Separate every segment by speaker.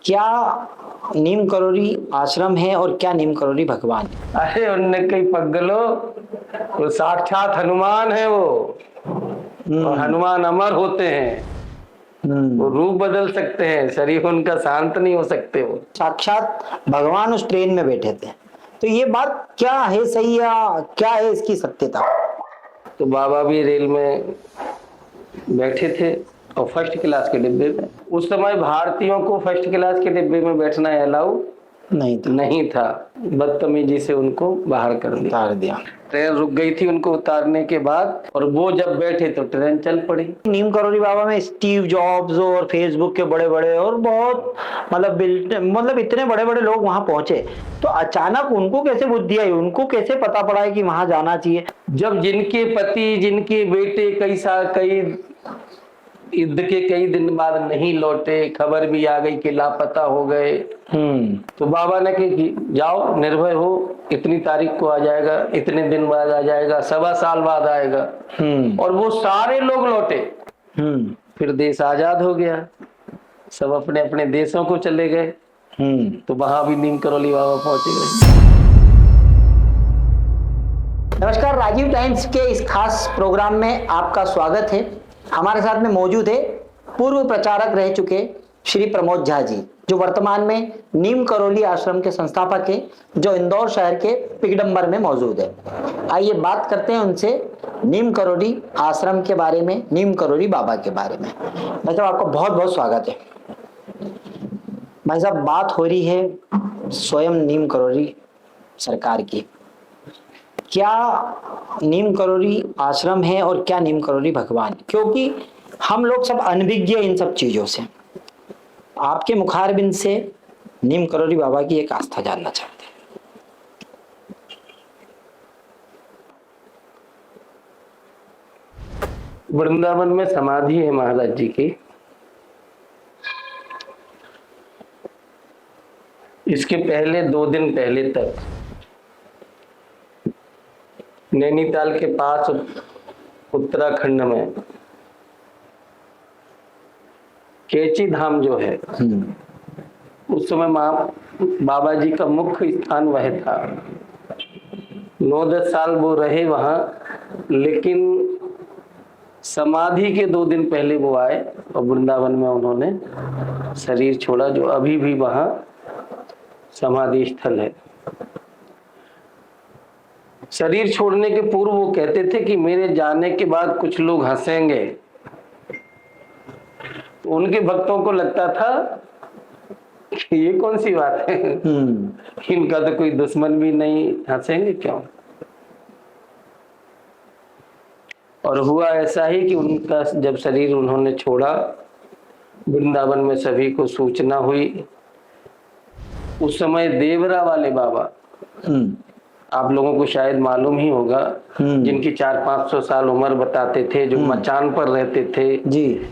Speaker 1: क्या नीम करोली आश्रम है और क्या नीम करोली भगवान है?
Speaker 2: अरे उनने कई पगलो, वो साक्षात हनुमान है वो। और हनुमान अमर होते हैं, वो रूप बदल सकते हैं, शरीर उनका शांत नहीं हो सकते। वो
Speaker 1: साक्षात भगवान उस ट्रेन में बैठे थे। तो ये बात क्या है, सही या क्या है इसकी सत्यता?
Speaker 2: तो बाबा भी रेल में बैठे थे और फर्स्ट क्लास के डिब्बे में। उस समय भारतीयों को फर्स्ट क्लास के डिब्बे में बैठना अलाउ नहीं था। बदतमीजी से उनको बाहर कर दिया। ट्रेन रुक गई थी उनको उतारने के बाद, और वो जब बैठे तो ट्रेन चल पड़ी।
Speaker 1: नीम करोली बाबा में स्टीव जॉब्स और फेसबुक के बड़े बड़े और बहुत मतलब इतने बड़े बड़े लोग वहां पहुंचे, तो अचानक उनको कैसे बुद्धि आई, उनको कैसे पता पड़ा है कि वहां जाना चाहिए?
Speaker 2: जब जिनके पति, जिनके बेटे कई युद्ध के कई दिन बाद नहीं लौटे, खबर भी आ गई कि लापता हो गए, तो बाबा ने कि जाओ, निर्भय हो, इतनी तारीख को आ जाएगा, इतने दिन बाद आ जाएगा, 1.25 साल बाद आएगा। और वो सारे लोग लौटे। फिर देश आजाद हो गया, सब अपने अपने देशों को चले गए। तो वहां भी नीम करोली बाबा पहुंचे गए।
Speaker 1: नमस्कार, राजीव टाइम्स के इस खास प्रोग्राम में आपका स्वागत है। हमारे साथ में मौजूद है पूर्व प्रचारक रह चुके श्री प्रमोद झा जी, जो वर्तमान में नीम करोली आश्रम के संस्थापक हैं, जो इंदौर शहर के पिगडम्बर में मौजूद है। आइए बात करते हैं उनसे नीम करोली आश्रम के बारे में, नीम करोली बाबा के बारे में। भाई साहब, आपका बहुत बहुत स्वागत है। भाई साहब, बात हो रही है स्वयं नीम करोली सरकार की। क्या नीम करोली आश्रम है और क्या नीम करोली भगवान? क्योंकि हम लोग सब अनभिज्ञ इन सब चीजों से। आपके मुखारबिंद से नीम करोली बाबा की एक आस्था जानना चाहते हैं।
Speaker 2: वृंदावन में समाधि है महाराज जी की। इसके पहले 2 दिन पहले तक नैनीताल के पास उत्तराखंड में कैची धाम जो है, उस समय बाबा जी का मुख्य स्थान वह था। 9-10 साल वो रहे वहां, लेकिन समाधि के 2 दिन पहले वो आए और वृंदावन में उन्होंने शरीर छोड़ा, जो अभी भी वहां समाधि स्थल है। शरीर छोड़ने के पूर्व वो कहते थे कि मेरे जाने के बाद कुछ लोग हंसेंगे। तो उनके भक्तों को लगता था कि ये कौन सी बात है, इनका तो कोई दुश्मन भी नहीं, हंसेंगे क्यों? और हुआ ऐसा ही कि उनका जब शरीर उन्होंने छोड़ा, वृंदावन में सभी को सूचना हुई। उस समय देवरा वाले बाबा, आप लोगों को शायद मालूम ही होगा, जिनकी 400-500 साल उम्र बताते थे, जो मचान पर रहते थे जी।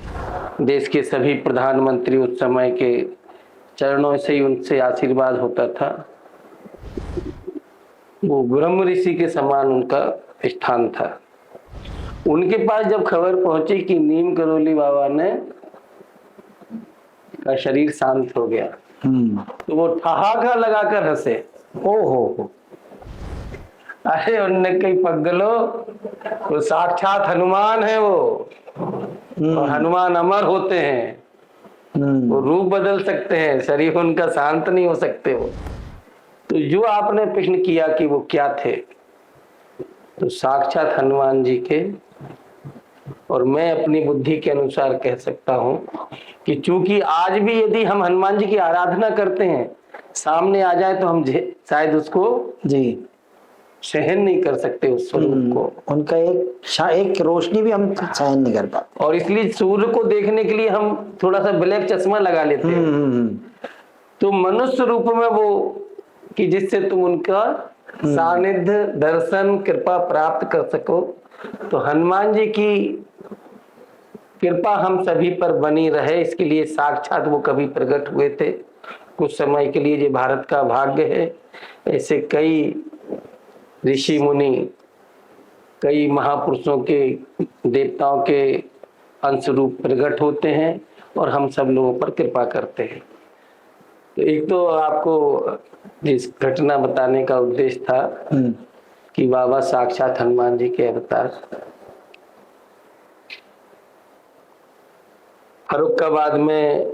Speaker 2: देश के सभी प्रधानमंत्री उस समय के चरणों से ही उनसे आशीर्वाद होता था। वो ब्रह्म ऋषि के समान उनका स्थान था। उनके पास जब खबर पहुंची कि नीम करोली बाबा ने का शरीर शांत हो गया, तो वो ठहाका लगाकर हंसे। हो अरे उनने कई पगलो, वो साक्षात हनुमान है वो। और हनुमान अमर होते हैं, वो रूप बदल सकते हैं, शरीर उनका शांत नहीं हो सकते वो। तो जो आपने प्रश्न किया कि वो क्या थे, तो साक्षात हनुमान जी के। और मैं अपनी बुद्धि के अनुसार कह सकता हूं कि चूंकि आज भी यदि हम हनुमान जी की आराधना करते हैं, सामने आ जाए तो हम शायद उसको जी सहन नहीं कर सकते, उस स्वरूप को।
Speaker 1: उनका एक रोशनी भी हम सहन नहीं कर पाते,
Speaker 2: और इसलिए सूर्य को देखने के लिए हम थोड़ा सा ब्लैक चश्मा लगा लेते हैं। तो मनुष्य रूप में वो, कि जिससे तुम उनका सानिध्य, दर्शन, कृपा प्राप्त कर सको। तो हनुमान जी की कृपा हम सभी पर बनी रहे, इसके लिए साक्षात वो कभी प्रकट हुए थे कुछ समय के लिए। ये भारत का भाग्य है, ऐसे कई ऋषि मुनि, कई महापुरुषों के, देवताओं के अंश रूप प्रकट होते हैं और हम सब लोगों पर कृपा करते हैं। तो एक तो आपको इस घटना बताने का उद्देश्य था कि बाबा साक्षात हनुमान जी के अवतार। फर्रुखाबाद में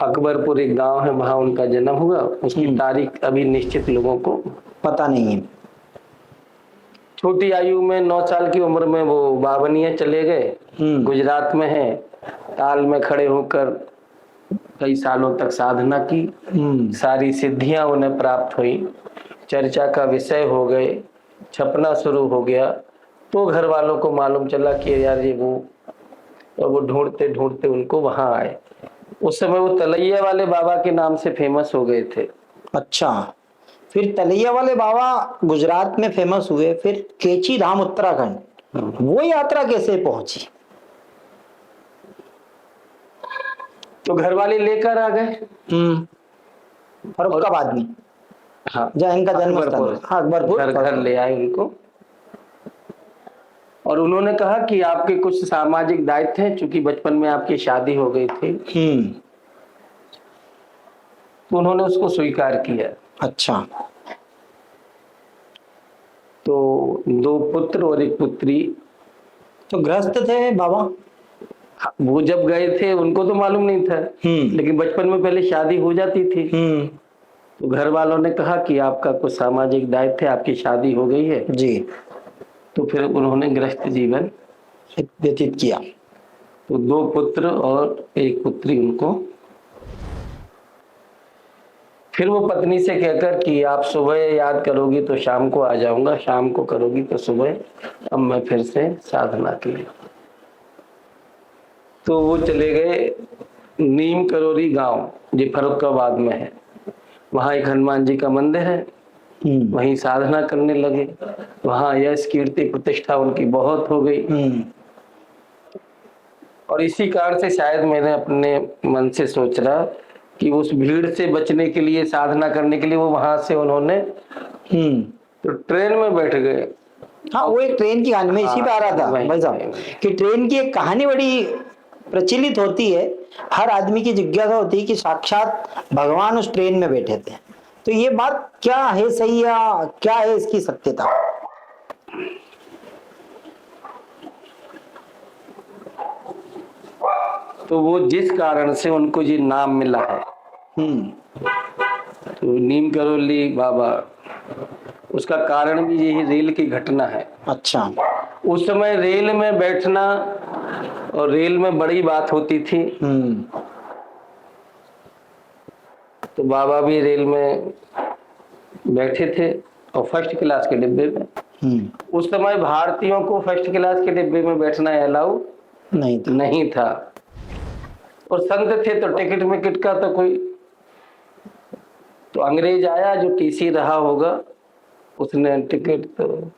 Speaker 2: अकबरपुर एक गांव है, वहां उनका जन्म हुआ। उसकी तारीख अभी निश्चित लोगों को
Speaker 1: पता नहीं है।
Speaker 2: छोटी आयु में 9 साल की उम्र में वो बावनिया चले गए। गुजरात में है, ताल में खड़े होकर कई सालों तक साधना की। सारी सिद्धियां उन्हें प्राप्त हुई, चर्चा का विषय हो गए, छपना शुरू हो गया। तो घर वालों को मालूम चला कि यार ये वो, और वो ढूंढते ढूंढते उनको वहां आए। उस समय वो तलैया वाले बाबा के नाम से फेमस हो गए थे।
Speaker 1: अच्छा, फिर तलैया वाले बाबा गुजरात में फेमस हुए, फिर केची धाम उत्तराखंड, वो यात्रा कैसे पहुंची?
Speaker 2: तो घर वाले लेकर आ गए
Speaker 1: फर्रुखाबाद में।
Speaker 2: हाँ,
Speaker 1: जहाँ इनका जन्म स्थल है। हाँ, अकबरपुर।
Speaker 2: घर ले आए उनको, और उन्होंने कहा कि आपके कुछ सामाजिक दायित्व हैं, चूंकि बचपन में आपकी शादी हो गई थी। तो उन्होंने उसको स्वीकार किया।
Speaker 1: अच्छा।
Speaker 2: तो 2 पुत्र और 1 पुत्री।
Speaker 1: तो गृहस्थ थे बाबा?
Speaker 2: वो जब गए थे उनको तो मालूम नहीं था, लेकिन बचपन में पहले शादी हो जाती थी। तो घर वालों ने कहा कि आपका कुछ सामाजिक दायित्व है, आपकी शादी हो गई है
Speaker 1: जी।
Speaker 2: तो फिर उन्होंने गृहस्थ जीवन
Speaker 1: व्यतीत किया।
Speaker 2: तो 2 पुत्र और 1 पुत्री उनको। फिर वो पत्नी से कहकर कि आप सुबह याद करोगी तो शाम को आ जाऊंगा, शाम को करोगी तो सुबह, अब मैं फिर से साधना के लिए। तो वो चले गए नीम करोरी गांव, जो फर्रुखाबाद में है। वहां एक हनुमान जी का मंदिर है, वहीं साधना करने लगे। वहां यश कीर्ति प्रतिष्ठा उनकी बहुत हो गई। और इसी कारण से शायद मैंने अपने मन से सोच रहा कि उस भीड़ से बचने के लिए, साधना करने के लिए वो वहां से उन्होंने तो ट्रेन में बैठ गए।
Speaker 1: हाँ, वो एक ट्रेन की कहानी में इसी पे आ रहा था भाई साहब कि ट्रेन की एक कहानी बड़ी प्रचलित होती है। हर आदमी की जिज्ञासा होती है कि साक्षात भगवान उस ट्रेन में बैठे थे। तो ये बात क्या है, सही या क्या है इसकी सत्यता?
Speaker 2: तो वो जिस कारण से उनको ये नाम मिला है, तो नीम करोली बाबा, उसका कारण भी यही रेल की घटना है।
Speaker 1: अच्छा।
Speaker 2: उस समय रेल में बैठना और रेल में बड़ी बात होती थी। तो बाबा भी रेल में बैठे थे और फर्स्ट क्लास के डिब्बे में। उस समय भारतीयों को फर्स्ट क्लास के डिब्बे में बैठना अलाउ नहीं था। और संत थे तो टिकट विकेट का तो कोई, तो अंग्रेज आया जो टीसी रहा होगा, उसने टिकट तो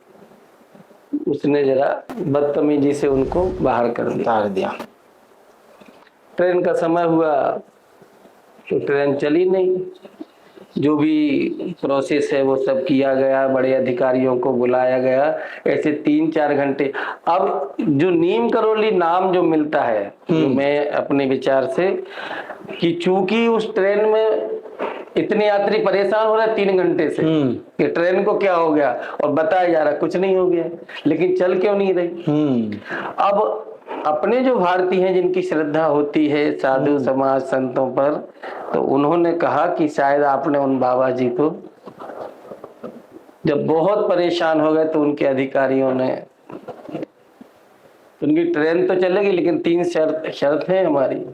Speaker 2: उसने जरा बदतमीजी से उनको बाहर कर दिया। ट्रेन का समय हुआ तो ट्रेन चली नहीं। जो भी प्रोसेस है वो सब किया गया, बड़े अधिकारियों को बुलाया गया, ऐसे 3-4 घंटे। अब जो नीम करोली नाम जो मिलता है, जो मैं अपने विचार से, कि चूंकि उस ट्रेन में इतने यात्री परेशान हो रहे 3 घंटे से कि ट्रेन को क्या हो गया, और बताया जा रहा कुछ नहीं हो गया, लेकिन चल क्यों नहीं रही। अब अपने जो भारतीय हैं जिनकी श्रद्धा होती है साधु समाज संतों पर, तो उन्होंने कहा कि शायद आपने उन बाबा जी को जब बहुत परेशान हो गए तो उनके अधिकारियों ने, उनकी ट्रेन तो चलेगी लेकिन 3 शर्त है हमारी।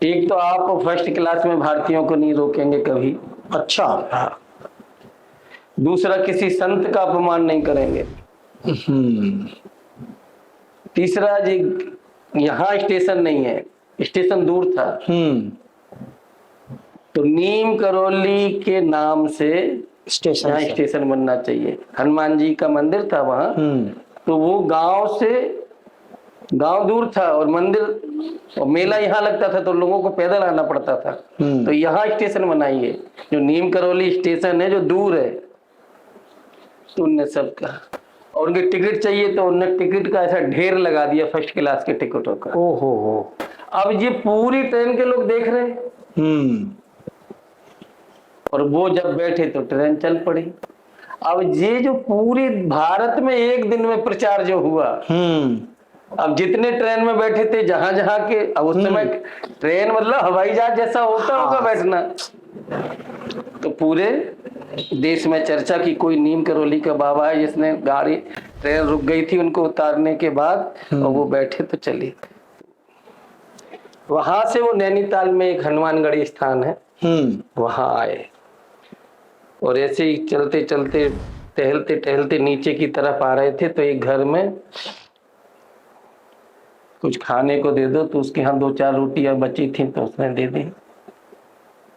Speaker 2: एक तो आप फर्स्ट क्लास में भारतीयों को नहीं रोकेंगे कभी।
Speaker 1: अच्छा।
Speaker 2: हाँ। दूसरा, किसी संत का अपमान नहीं करेंगे। तीसरा जी, यहाँ स्टेशन नहीं है, स्टेशन दूर था। तो नीम करोली के नाम से स्टेशन बनना चाहिए। हनुमान जी का मंदिर था वहां, तो वो गांव दूर था और मंदिर और मेला यहाँ लगता था, तो लोगों को पैदल आना पड़ता था। तो यहाँ स्टेशन बनाइए, जो नीम करोली स्टेशन है जो दूर है। तो उनने सब कहा, और उनकी टिकट चाहिए तो उन्होंने टिकट का ऐसा ढेर लगा दिया फर्स्ट क्लास के टिकटों का।
Speaker 1: ओहो हो।
Speaker 2: अब ये पूरी ट्रेन के लोग देख रहे हैं। और वो जब बैठे तो ट्रेन चल पड़ी। अब ये जो पूरी भारत में एक दिन में प्रचार जो हुआ, अब जितने ट्रेन में बैठे थे जहां जहां के, अब उस समय ट्रेन मतलब हवाई जहाज जैसा होता होगा बैठना, तो पूरे देश में चर्चा की कोई नीम करौली का बाबा है जिसने गाड़ी ट्रेन रुक गई थी उनको उतारने के बाद और वो बैठे तो चली। वहां से वो नैनीताल में एक हनुमानगढ़ी स्थान है, वहां आए और ऐसे ही चलते चलते टहलते टहलते नीचे की तरफ आ रहे थे तो एक घर में कुछ खाने को दे दो, तो उसके यहाँ 2-4 रोटियां बची थी तो उसने दे दी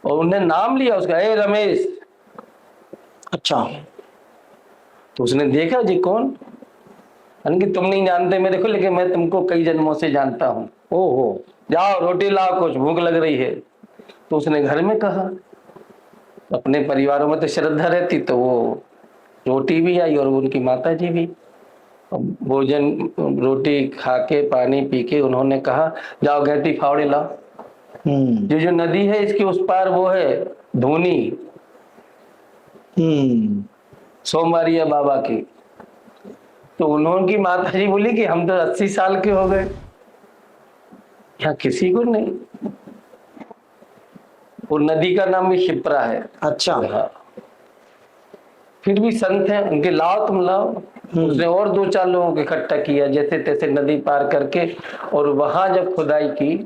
Speaker 2: और उन्हें नाम लिया उसका, ए रमेश।
Speaker 1: अच्छा।
Speaker 2: तो उसने देखा जी कौन, कि तुम नहीं जानते मेरे को लेकिन मैं तुमको कई जन्मों से जानता हूँ। ओहो, जाओ रोटी लाओ, कुछ भूख लग रही है। तो उसने घर में कहा, अपने परिवारों में तो श्रद्धा रहती तो वो रोटी भी आई और उनकी माता जी भी भोजन रोटी खा के पानी पी के उन्होंने कहा जाओ गैती फावड़े लाओ। जो नदी है इसके उस पार वो है धोनी, सोमवारिया बाबा की। तो उन्होंने माता जी बोली कि हम तो 80 साल के हो गए, यहाँ किसी को नहीं। वो नदी का नाम भी शिप्रा है। अच्छा। हाँ। फिर भी संत हैं उनके, लाओ तुम लाओ। उसने और 2-4 लोगों को इकट्ठा किया जैसे तैसे नदी पार करके, और वहां जब खुदाई की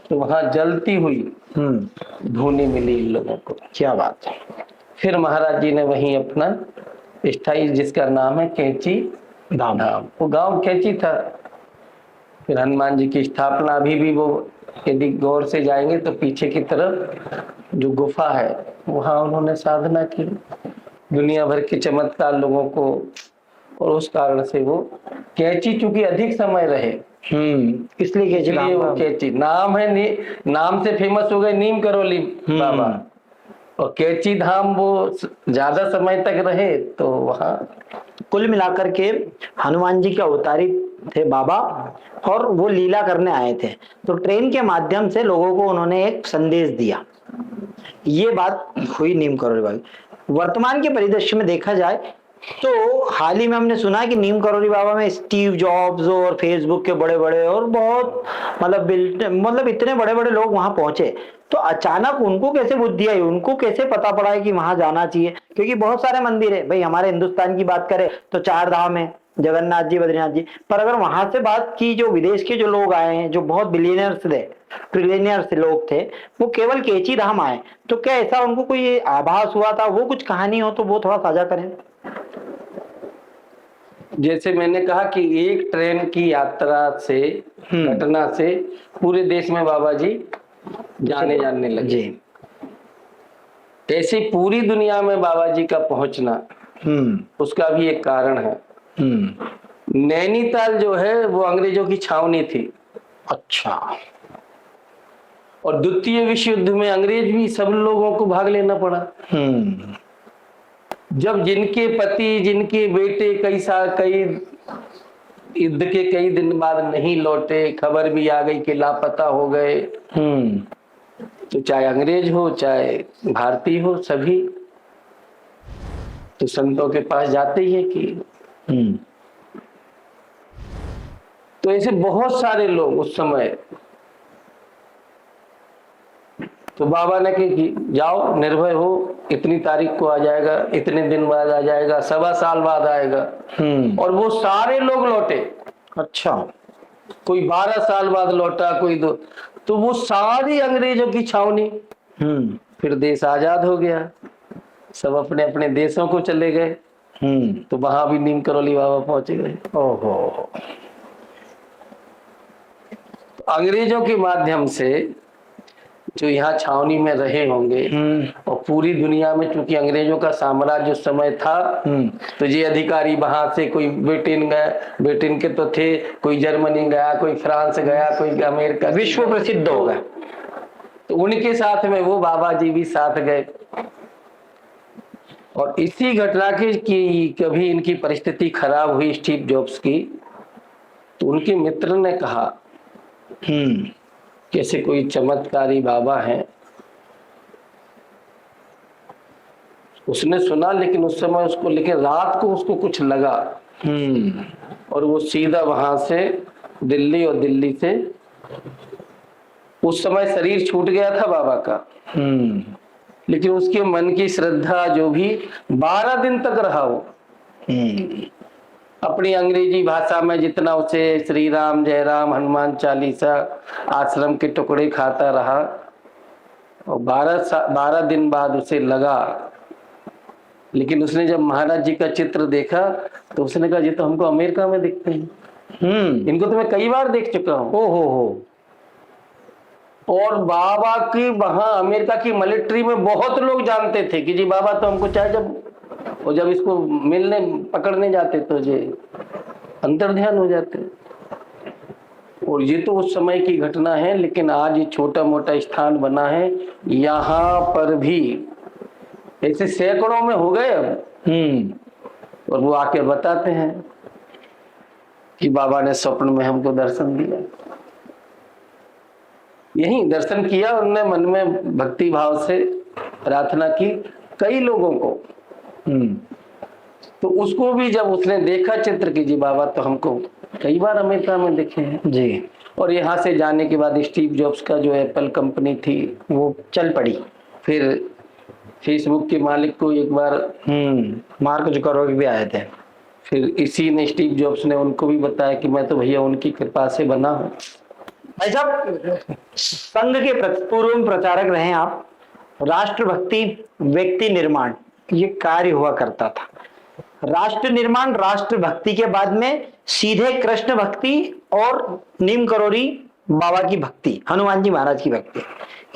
Speaker 2: तो वहां जलती हुई धूनी मिली इन लोगों को। क्या बात है। फिर महाराज जी ने वहीं अपना स्थाई, जिसका नाम है कैंची धाम, वो गांव कैंची था। फिर हनुमान जी की स्थापना अभी भी वो यदि गौर से जाएंगे तो पीछे की तरफ जो गुफा है वहां उन्होंने साधना की, दुनिया भर के चमत्कार लोगों को, और उस कारण से वो कैंची चूंकि अधिक समय रहे इसलिए वो कैंची नाम है, नाम से फेमस हो गए नीम करौली बाबा। और कैंची धाम वो ज्यादा समय तक रहे तो वहां
Speaker 1: कुल मिलाकर के हनुमान जी के अवतारी थे बाबा, और वो लीला करने आए थे। तो ट्रेन के माध्यम से लोगों को उन्होंने एक संदेश दिया। ये बात हुई नीम करौली बाबा। वर्तमान के परिदृश्य में देखा जाए तो हाल ही में हमने सुना कि नीम करौली बाबा में स्टीव जॉब्स और फेसबुक के बड़े बड़े और बहुत मतलब इतने बड़े बड़े लोग वहां पहुंचे। तो अचानक उनको कैसे बुद्धि आई, उनको कैसे पता पड़ा है कि वहां जाना चाहिए? क्योंकि बहुत सारे मंदिर है भाई, हमारे हिंदुस्तान की बात करें तो 4 धाम है, जगन्नाथ जी, बद्रीनाथ जी। पर अगर वहां से बात की, जो विदेश के जो लोग आए हैं, जो बहुत बिलियनर्स थे, ट्रिलियनर्स लोग थे, वो केवल कैंची धाम आए, तो क्या ऐसा उनको कोई आभास हुआ था? वो कुछ कहानी हो तो वो थोड़ा साझा करें।
Speaker 2: जैसे मैंने कहा कि एक ट्रेन की यात्रा से, घटना से पूरे देश में बाबा जी जानने लगे। ऐसे पूरी दुनिया में बाबा जी का पहुंचना, उसका भी एक कारण है। नैनीताल जो है वो अंग्रेजों की छावनी थी। अच्छा। और द्वितीय विश्व युद्ध में अंग्रेज भी सब लोगों को भाग लेना पड़ा। जब जिनके पति, जिनके बेटे कई युद्ध के कई दिन बाद नहीं लौटे, खबर भी आ गई कि लापता हो गए, तो चाहे अंग्रेज हो चाहे भारतीय हो, सभी तो संतों के पास जाते ही है कि तो ऐसे बहुत सारे लोग उस समय, तो बाबा ने कि जाओ निर्भय हो, इतनी तारीख को आ जाएगा, इतने दिन बाद आ जाएगा, 1.25 साल बाद आएगा। और वो सारे लोग लौटे। अच्छा। कोई 12 साल बाद लौटा, कोई 2। तो वो सारी अंग्रेजों की छावनी, फिर देश आजाद हो गया, सब अपने अपने देशों को चले गए। तो वहां भी नीम करौली बाबा पहुंचे गए। ओहो। अंग्रेजों के माध्यम से जो यहाँ छावनी में रहे होंगे, और पूरी दुनिया में चूंकि अंग्रेजों का साम्राज्य उस समय था, तो ये अधिकारी वहां से कोई ब्रिटेन गया, ब्रिटेन के तो थे, कोई जर्मनी गया, कोई फ्रांस गया, कोई अमेरिका, विश्व प्रसिद्ध हो गया। तो उनके साथ में वो बाबा जी भी साथ गए। और इसी घटना की कभी इनकी परिस्थिति खराब हुई स्टीव जॉब्स की, तो उनके मित्र ने कहा कि ऐसे कोई चमत्कारी बाबा हैं। उसने सुना, लेकिन उस समय उसको, लेकिन रात को उसको कुछ लगा और वो सीधा वहां से दिल्ली, और दिल्ली से उस समय शरीर छूट गया था बाबा का, लेकिन उसके मन की श्रद्धा जो भी 12 दिन तक रहा वो अपनी अंग्रेजी भाषा में जितना उसे श्री राम जय राम हनुमान चालीसा आश्रम के टुकड़े खाता रहा, और 12 दिन बाद उसे लगा। लेकिन उसने जब महाराज जी का चित्र देखा तो उसने कहा, ये तो हमको अमेरिका में दिखते हैं, इनको तो मैं कई बार देख चुका हूँ। हो। और बाबा की वहां अमेरिका की मिलिट्री में बहुत लोग जानते थे कि जी बाबा तो हमको चाहे जब इसको मिलने पकड़ने जाते तो ये अंतर्ध्यान हो जाते। और ये तो उस समय की घटना है, लेकिन आज ये छोटा मोटा स्थान बना है, यहाँ पर भी ऐसे सैकड़ों में हो गए अब। और वो आके बताते हैं कि बाबा ने स्वप्न में हमको दर्शन दिया। यही दर्शन किया, उन्होंने मन में भक्ति भाव से प्रार्थना की कई लोगों को। तो उसको भी जब उसने देखा चित्र की, जी बाबा तो हमको कई बार अमेरिका में दिखे हैं जी। और यहाँ से जाने के बाद स्टीव जॉब्स का जो एप्पल कंपनी थी वो चल पड़ी। फिर फेसबुक के मालिक को एक बार मार्क जुकरबर्ग भी आए थे। फिर इसी ने स्टीव जॉब्स ने उनको भी बताया कि मैं तो भैया उनकी कृपा से बना हूँ।
Speaker 1: भाई साहब, संघ के पूर्व प्रचारक रहे आप। राष्ट्रभक्ति, व्यक्ति निर्माण, ये कार्य हुआ करता था। राष्ट्र निर्माण, राष्ट्र भक्ति के बाद में सीधे कृष्ण भक्ति और नीम करोड़ी बाबा की भक्ति, हनुमान जी महाराज की भक्ति।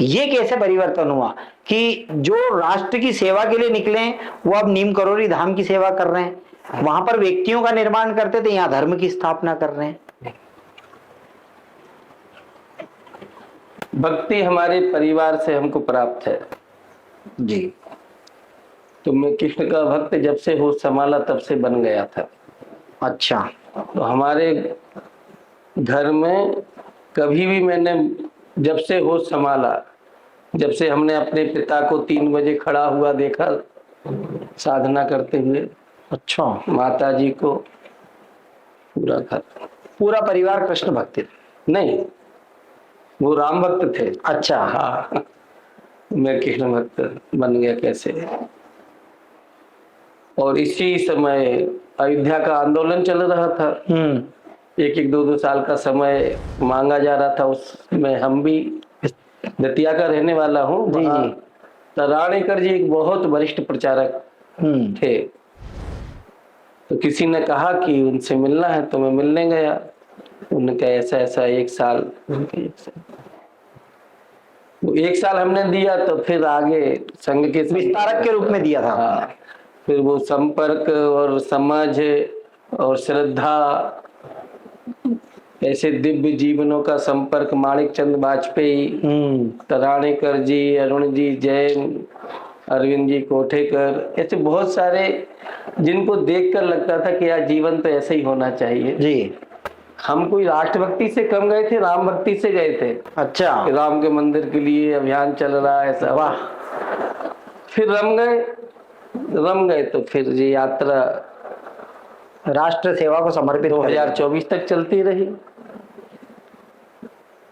Speaker 1: ये कैसे परिवर्तन हुआ कि जो राष्ट्र की सेवा के लिए निकले वो अब नीम करोड़ी धाम की सेवा कर रहे हैं? वहां पर व्यक्तियों का निर्माण करते थे, यहाँ धर्म की स्थापना कर रहे हैं।
Speaker 2: भक्ति हमारे परिवार से हमको प्राप्त है
Speaker 1: जी।
Speaker 2: तो मैं कृष्ण का भक्त जब से होश संभाला तब से बन गया था।
Speaker 1: अच्छा।
Speaker 2: तो हमारे घर में कभी भी मैंने जब से होश संभाला, जब से हमने अपने पिता को 3 बजे खड़ा हुआ देखा साधना करते हुए,
Speaker 1: अच्छा,
Speaker 2: माता जी को,
Speaker 1: पूरा परिवार कृष्ण भक्त
Speaker 2: नहीं, वो राम भक्त थे।
Speaker 1: अच्छा।
Speaker 2: हाँ, मैं कृष्ण भक्त बन गया कैसे। और इसी समय अयोध्या का आंदोलन चल रहा था। 1-2 साल का समय मांगा जा रहा था। उसमें हम भी, दतिया का रहने वाला हूँ जी जी। तराणीकर जी एक बहुत वरिष्ठ प्रचारक थे। तो किसी ने कहा कि उनसे मिलना है, तो मैं मिलने गया। उन्होंने कहा ऐसा ऐसा 1 साल। वो 1 साल हमने दिया, तो फिर आगे संघ के
Speaker 1: विस्तारक के रूप में दिया था।
Speaker 2: हाँ, फिर वो संपर्क और समझ और श्रद्धा, ऐसे दिव्य जीवनों का संपर्क, माणिक चंद वाजपेयी, तराणीकर जी, अरुण जी जैन, अरविंद जी कोठेकर, ऐसे बहुत सारे जिनको देखकर लगता था कि यार जीवन तो ऐसे ही होना चाहिए जी। हम कोई राष्ट्रभक्ति से कम गए थे, राम भक्ति से गए थे। अच्छा। राम के मंदिर के लिए अभियान चल रहा है, ऐसा। वाह। फिर रम गए तो फिर ये यात्रा
Speaker 1: राष्ट्र सेवा को समर्पित
Speaker 2: 2024 तक चलती रही।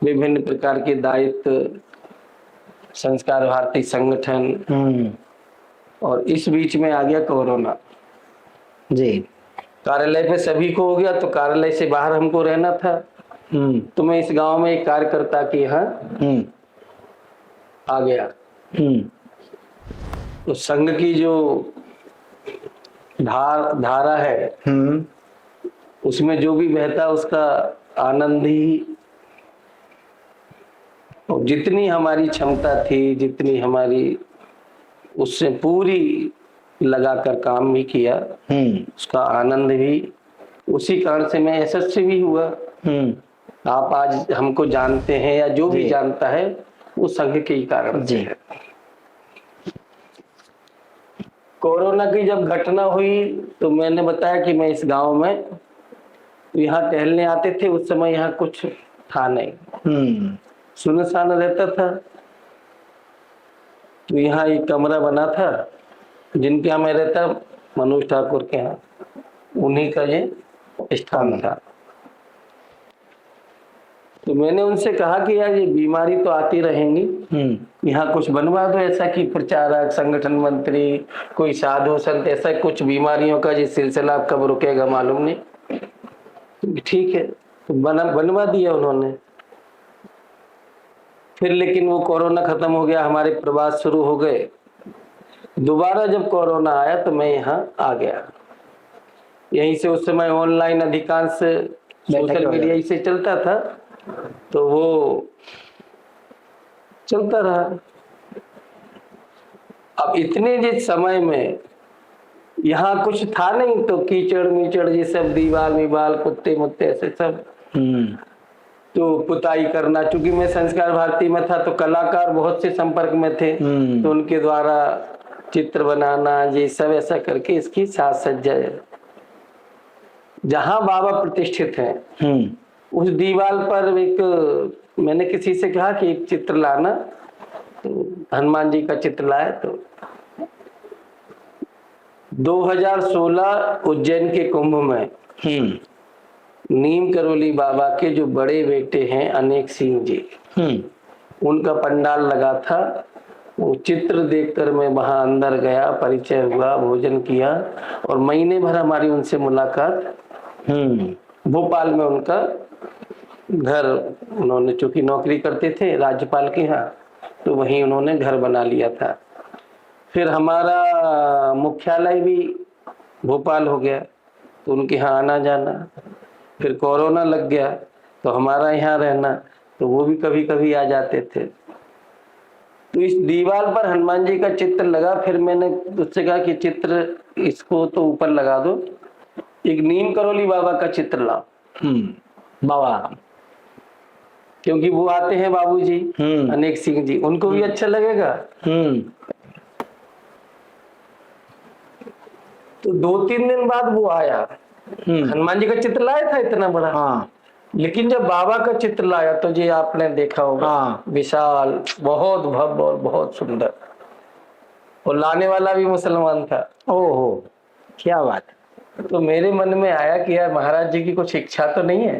Speaker 2: विभिन्न प्रकार के दायित्व, संस्कार भारती संगठन, और इस बीच में आ गया कोरोना जी। कार्यालय पे सभी को हो गया, तो कार्यालय से बाहर हमको रहना था। तो मैं इस गांव में एक कार्यकर्ता के यहाँ आ गया। तो संघ की जो धारा है, उसमें जो भी बहता उसका आनंद ही, और जितनी हमारी क्षमता थी, जितनी हमारी, उससे पूरी लगाकर काम भी किया, उसका आनंद भी। उसी कारण से मैं यशस्वी भी हुआ। आप आज हमको जानते हैं या जो भी जानता है वो संघ के ही कारण से है। कोरोना की जब घटना हुई तो मैंने बताया कि मैं इस गांव में यहाँ टहलने आते थे, उस समय यहाँ कुछ था नहीं, सुनसान रहता था। तो यहाँ एक कमरा बना था, जिनके यहाँ मैं रहता, मनोज ठाकुर के यहाँ, उन्हीं का ये स्थान था। तो मैंने उनसे कहा कि यार ये बीमारी तो आती रहेंगी, यहाँ कुछ बनवा दो ऐसा कि प्रचारक, संगठन मंत्री, कोई साधु संत, ऐसा कुछ बीमारियों का ये सिलसिला कब रुकेगा मालूम नहीं। तो ठीक है, तो बनवा दिया उन्होंने। फिर लेकिन वो कोरोना खत्म हो गया, हमारे प्रवास शुरू हो गए। दोबारा जब कोरोना आया तो मैं यहाँ आ गया। यहीं से उस समय ऑनलाइन अधिकांश सोशल मीडिया ही से चलता था, तो वो चलता रहा। अब इतने जिस समय में यहाँ कुछ था नहीं, तो कीचड़ मीचड़ ये सब, दीवार मीवाल, कुत्ते मुत्ते ऐसे सब, तो पुताई करना। चूंकि मैं संस्कार भारती में था तो कलाकार बहुत से संपर्क में थे, तो उनके द्वारा चित्र बनाना ये सब, ऐसा करके इसकी साज सज्जा। जहां बाबा प्रतिष्ठित हैं उस दीवार पर एक, मैंने किसी से कहा कि एक चित्र लाना, तो हनुमान जी का चित्र लाया। तो 2016 उज्जैन के कुंभ में नीम करोली बाबा के जो बड़े बेटे हैं अनेक सिंह जी, उनका पंडाल लगा था। वो चित्र देखकर मैं वहां अंदर गया, परिचय हुआ, भोजन किया, और महीने भर हमारी उनसे मुलाकात। भोपाल में उनका घर, उन्होंने चूंकि नौकरी करते थे राज्यपाल के यहाँ, तो वहीं उन्होंने घर बना लिया था। फिर हमारा मुख्यालय भी भोपाल हो गया, तो उनके यहाँ आना जाना। फिर कोरोना लग गया तो हमारा यहाँ रहना, तो वो भी कभी कभी आ जाते थे। तो इस दीवार पर हनुमान जी का चित्र लगा। फिर मैंने उससे कहा कि चित्र इसको तो ऊपर लगा दो, एक नीम करोली बाबा का चित्र लाओ।
Speaker 1: बाबा,
Speaker 2: क्योंकि वो आते हैं बाबूजी अनेक सिंह जी, उनको भी अच्छा लगेगा। तो 2-3 दिन बाद वो आया, हनुमान जी का चित्र लाया था इतना बड़ा। लेकिन जब बाबा का चित्र लाया तो जी आपने देखा होगा, विशाल, बहुत भव्य और बहुत सुंदर, और लाने वाला भी मुसलमान था।
Speaker 1: ओहो, क्या बात।
Speaker 2: तो मेरे मन में आया कि यार महाराज जी की कुछ इच्छा तो नहीं है।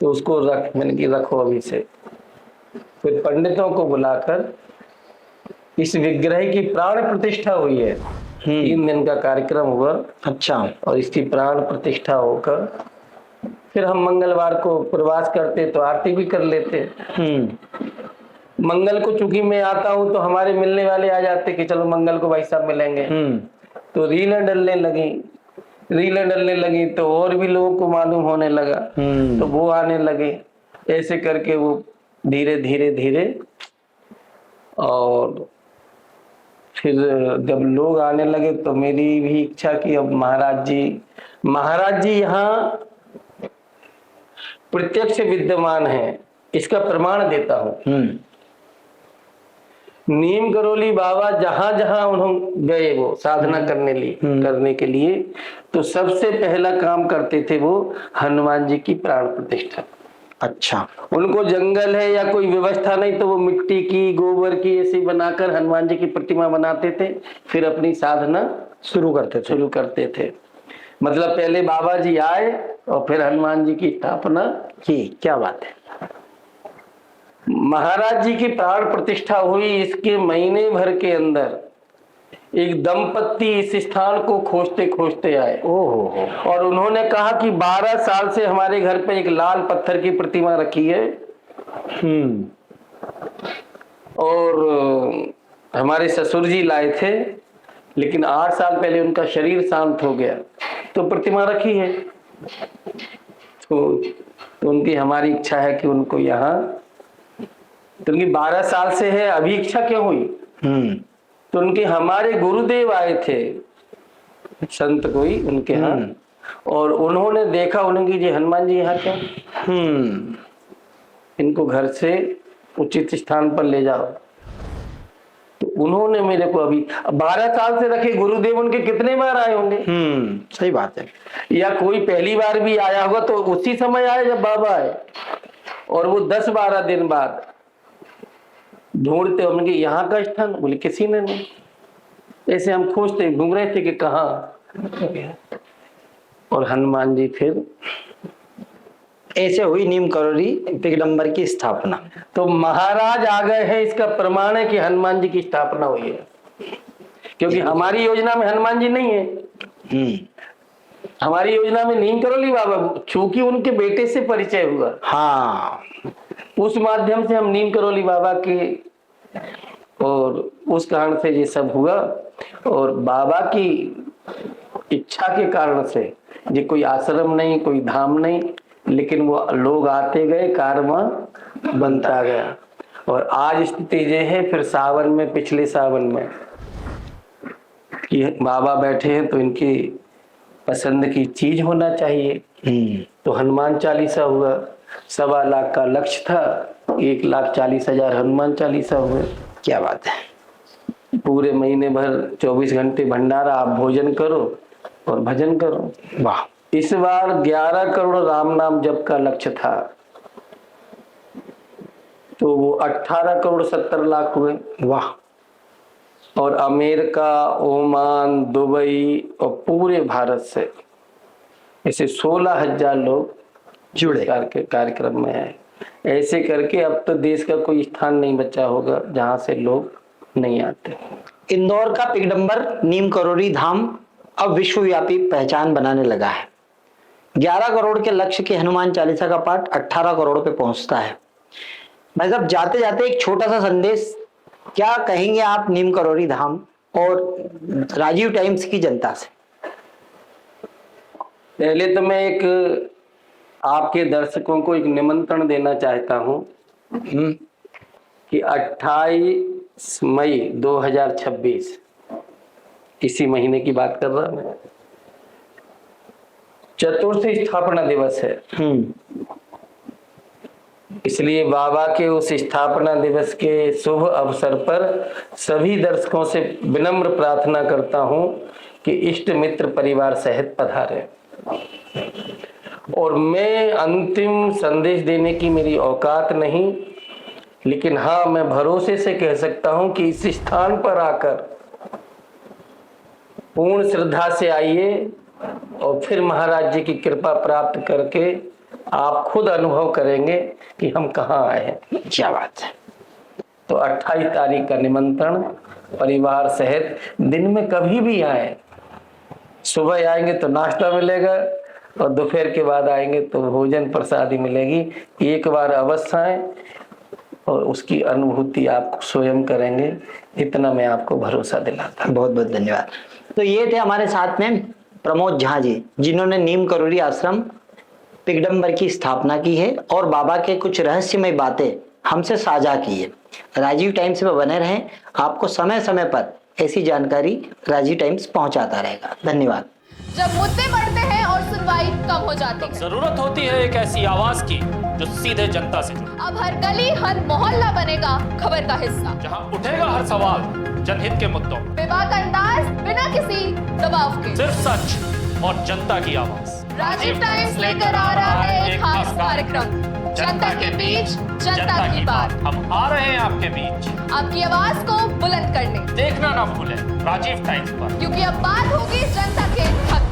Speaker 2: तो उसको मैंने कि रखो अभी से। फिर पंडितों को बुलाकर इस विग्रह की प्राण प्रतिष्ठा हुई है। 3 दिन का कार्यक्रम हुआ।
Speaker 1: अच्छा।
Speaker 2: और इसकी प्राण प्रतिष्ठा होकर फिर हम मंगलवार को प्रवास करते तो आरती भी कर लेते। मंगल को चूंकि मैं आता हूँ तो हमारे मिलने वाले आ जाते कि चलो मंगल को भाई साहब मिलेंगे। तो रीलें डलने लगी तो और भी लोगों को मालूम होने लगा, तो वो आने लगे। ऐसे करके वो धीरे धीरे धीरे, और फिर जब लोग आने लगे तो मेरी भी इच्छा कि अब महाराज जी यहाँ प्रत्यक्ष विद्यमान है, इसका प्रमाण देता हूँ। नीम करोली बाबा जहां जहां उन्होंने गए वो साधना करने के लिए, तो सबसे पहला काम करते थे वो हनुमान जी की प्राण प्रतिष्ठा।
Speaker 1: अच्छा।
Speaker 2: उनको जंगल है या कोई व्यवस्था नहीं, तो वो मिट्टी की, गोबर की ऐसी बनाकर हनुमान जी की प्रतिमा बनाते थे, फिर अपनी साधना शुरू करते थे। मतलब पहले बाबा जी आए और फिर हनुमान जी की स्थापना की।
Speaker 1: क्या बात है।
Speaker 2: महाराज जी की प्राण प्रतिष्ठा हुई, इसके महीने भर के अंदर एक दंपत्ति इस स्थान को खोजते खोजते आए।
Speaker 1: ओहो।
Speaker 2: और उन्होंने कहा कि 12 साल से हमारे घर पे एक लाल पत्थर की प्रतिमा रखी है। और हमारे ससुर जी लाए थे, लेकिन 8 साल पहले उनका शरीर शांत हो गया, तो प्रतिमा रखी है। तो उनकी हमारी इच्छा है कि उनको यहाँ, तो उनकी 12 साल से है, अभी इच्छा क्यों हुई? तो उनके हमारे गुरुदेव आए थे, संत कोई उनके यहाँ, और उन्होंने देखा, उन्होंने जी हनुमान जी यहाँ क्यों, इनको घर से उचित स्थान पर ले जाओ। उन्होंने मेरे को अभी 12 साल से रखे गुरुदेव, उनके कितने बार आए होंगे।
Speaker 1: सही बात है।
Speaker 2: या कोई पहली बार भी आया होगा तो उसी समय आए जब बाबा आए, और वो 10-12 दिन बाद ढूंढते होंगे यहाँ का स्थान, बोले किसी ने नहीं। ऐसे हम खोजते घूम रहे थे कि कहाँ, और हनुमान जी फिर
Speaker 1: ऐसे हुई नीम करोली पिगडम्बर की स्थापना।
Speaker 2: तो महाराज आ गए हैं, इसका प्रमाण है कि हनुमान जी की स्थापना हुई है, क्योंकि हमारी योजना में हनुमान जी नहीं है। हमारी योजना में नीम करोली बाबा, चूंकि उनके बेटे से परिचय हुआ,
Speaker 1: हाँ,
Speaker 2: उस माध्यम से हम नीम करोली बाबा के, और उस कारण से ये सब हुआ। और बाबा की इच्छा के कारण से ये कोई आश्रम नहीं, कोई धाम नहीं, लेकिन वो लोग आते गए, कारवां बनता गया। और आज स्थिति ये है, फिर सावन में, पिछले सावन में कि बाबा बैठे हैं तो इनकी पसंद की चीज होना चाहिए। तो हनुमान चालीसा हुआ, 1.25 लाख का लक्ष्य था, 1,40,000 हनुमान चालीसा हुए।
Speaker 1: क्या बात है।
Speaker 2: पूरे महीने भर 24 घंटे भंडारा, आप भोजन करो और भजन करो।
Speaker 1: वाह।
Speaker 2: इस बार 11 करोड़ राम नाम जप का लक्ष्य था, तो वो 18 करोड़ 70 लाख हुए।
Speaker 1: वाह।
Speaker 2: और अमेरिका, ओमान, दुबई और पूरे भारत से ऐसे 16,000 लोग
Speaker 1: जुड़े
Speaker 2: कार्यक्रम में आए। ऐसे करके अब तो देश का कोई स्थान नहीं बचा होगा जहां से लोग नहीं आते।
Speaker 1: इंदौर का पिगडम्बर नीम करोली धाम अब विश्वव्यापी पहचान बनाने लगा है। 11 करोड़ के लक्ष्य के हनुमान चालीसा का पाठ 18 करोड़ पे पहुंचता है। भाई साहब, जाते जाते एक छोटा सा संदेश क्या कहेंगे आप नीम करोली धाम और राजीव टाइम्स की जनता से?
Speaker 2: पहले तो मैं एक आपके दर्शकों को एक निमंत्रण देना चाहता हूं कि 28 मई 2026, इसी महीने की बात कर रहा मैं, चतुर्थी स्थापना दिवस है। इसलिए बाबा के उस स्थापना दिवस के शुभ अवसर पर सभी दर्शकों से विनम्र प्रार्थना करता हूं कि इष्ट मित्र परिवार सहित पधारें। और मैं अंतिम संदेश देने की मेरी औकात नहीं, लेकिन हाँ, मैं भरोसे से कह सकता हूं कि इस स्थान पर आकर पूर्ण श्रद्धा से आइए और फिर महाराज जी की कृपा प्राप्त करके आप खुद अनुभव करेंगे कि हम कहाँ आए हैं।
Speaker 1: क्या बात है।
Speaker 2: तो 28 तारीख का निमंत्रण, परिवार सहित, दिन में कभी भी आए। सुबह आएंगे तो नाश्ता मिलेगा और दोपहर के बाद आएंगे तो भोजन प्रसादी मिलेगी। एक बार अवश्य आए और उसकी अनुभूति आप स्वयं करेंगे, इतना मैं आपको भरोसा दिलाता हूं।
Speaker 1: बहुत बहुत धन्यवाद। तो ये थे हमारे साथ में प्रमोद झा जी, जिन्होंने नीम करोली आश्रम पिगडम्बर की स्थापना की है और बाबा के कुछ रहस्यमय बातें हमसे साझा की है। राजीव टाइम्स में बने रहें, आपको समय समय पर ऐसी जानकारी राजीव टाइम्स पहुंचाता रहेगा। धन्यवाद।
Speaker 3: जब मुद्दे बढ़ते हैं और सुनवाई कम हो जाती है,
Speaker 4: जरूरत होती है एक ऐसी आवाज की जो सीधे जनता से जुड़े।
Speaker 3: अब हर गली हर मोहल्ला बनेगा खबर का हिस्सा,
Speaker 4: जहां उठेगा हर सवाल जनहित के मुद्दों,
Speaker 3: बेबाक अंदाज, बिना किसी दबाव के,
Speaker 4: सिर्फ सच और जनता की आवाज।
Speaker 3: राजीव टाइम्स लेकर आ रहा है एक खास कार्यक्रम, जनता के बीच जनता की बात।
Speaker 4: हम आ रहे हैं आपके बीच,
Speaker 3: आपकी आवाज को बुलंद करने।
Speaker 4: देखना ना भूलें राजीव टाइम्स पर,
Speaker 3: क्योंकि अब बात होगी जनता के हक